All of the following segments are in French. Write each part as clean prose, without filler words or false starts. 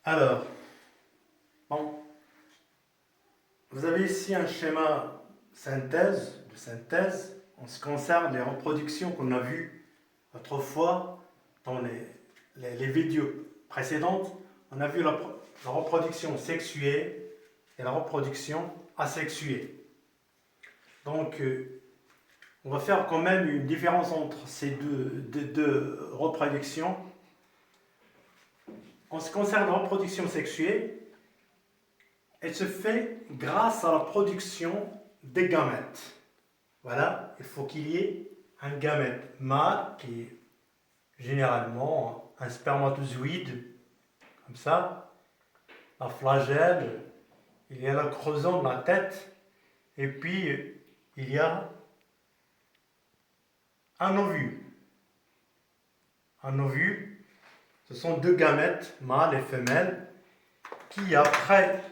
Alors, bon, vous avez ici un schéma de synthèse en ce qui concerne les reproductions qu'on a vues autrefois dans les vidéos précédentes. On a vu la reproduction sexuée et la reproduction asexuée. Donc, on va faire quand même une différence entre ces deux reproductions. En ce qui concerne la reproduction sexuée, elle se fait grâce à la production des gamètes. Voilà, il faut qu'il y ait un gamète mâle qui est généralement un spermatozoïde, comme ça, la flagelle, il y a le croissant de la tête, et puis il y a un ovule. Un ovule, ce sont deux gamètes, mâles et femelles, qui après,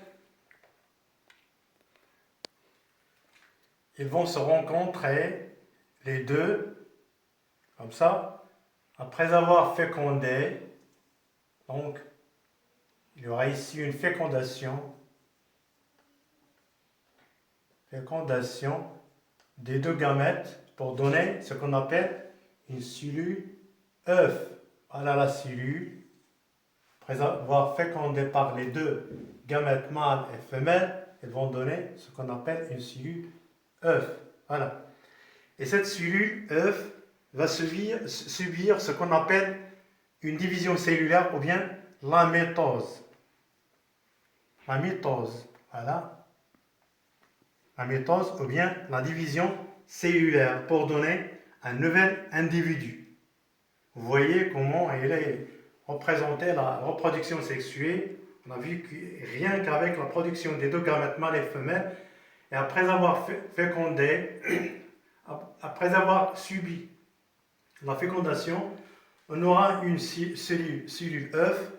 ils vont se rencontrer, les deux, comme ça, après avoir fécondé. Donc, il y aura ici une fécondation des deux gamètes pour donner ce qu'on appelle une cellule œuf. Voilà la cellule. Après avoir fécondé par les deux gamètes mâles et femelles, elles vont donner ce qu'on appelle une cellule œuf. Voilà. Et cette cellule œuf va subir ce qu'on appelle une division cellulaire ou bien la mitose. La mitose, voilà. La mitose ou bien la division cellulaire pour donner un nouvel individu. Vous voyez comment elle est représentée la reproduction sexuée. On a vu que rien qu'avec la production des deux gamètes mâles et femelles, et après avoir fécondé, après avoir subi la fécondation, on aura une cellule œuf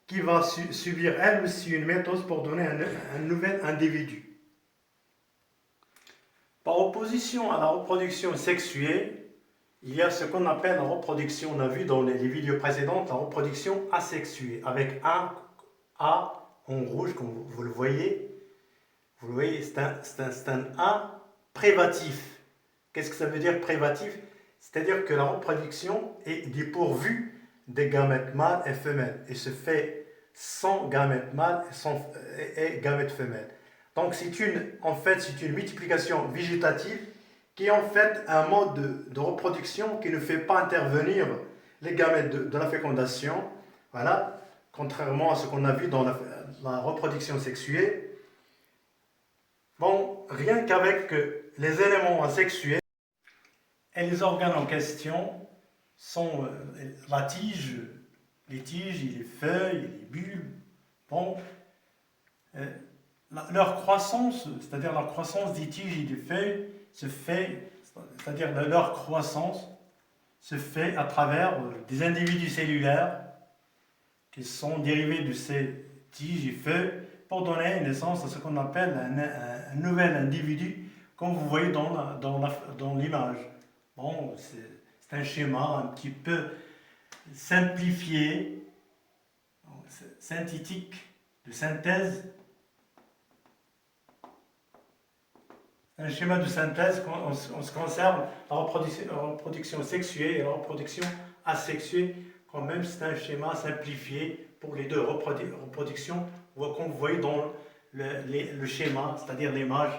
qui va subir elle aussi une mitose pour donner un nouvel individu. Par opposition à la reproduction sexuée, il y a ce qu'on appelle la reproduction, on a vu dans les vidéos précédentes, la reproduction asexuée, avec un A en rouge, comme vous le voyez. Vous le voyez, c'est un A privatif. Qu'est-ce que ça veut dire privatif? C'est-à-dire que la reproduction est dépourvue des gamètes mâles et femelles et se fait sans gamètes mâles et gamètes femelles. Donc c'est une multiplication végétative qui est en fait un mode de reproduction qui ne fait pas intervenir les gamètes de la fécondation. Voilà, contrairement à ce qu'on a vu dans la reproduction sexuée. Bon, rien qu'avec les éléments asexués, et les organes en question sont la tige, les tiges, les feuilles, les bulbes. Bon, leur croissance, c'est-à-dire la croissance des tiges et des feuilles, c'est-à-dire leur croissance, se fait à travers des individus cellulaires qui sont dérivés de ces tiges et feuilles pour donner naissance à ce qu'on appelle un nouvel individu, comme vous voyez dans l'image. Bon, c'est un schéma un petit peu simplifié, synthétique, de synthèse. Un schéma de synthèse en ce qui concerne la reproduction sexuée et la reproduction asexuée. Quand même, c'est un schéma simplifié pour les deux reproductions, comme vous voyez dans le schéma, c'est-à-dire l'image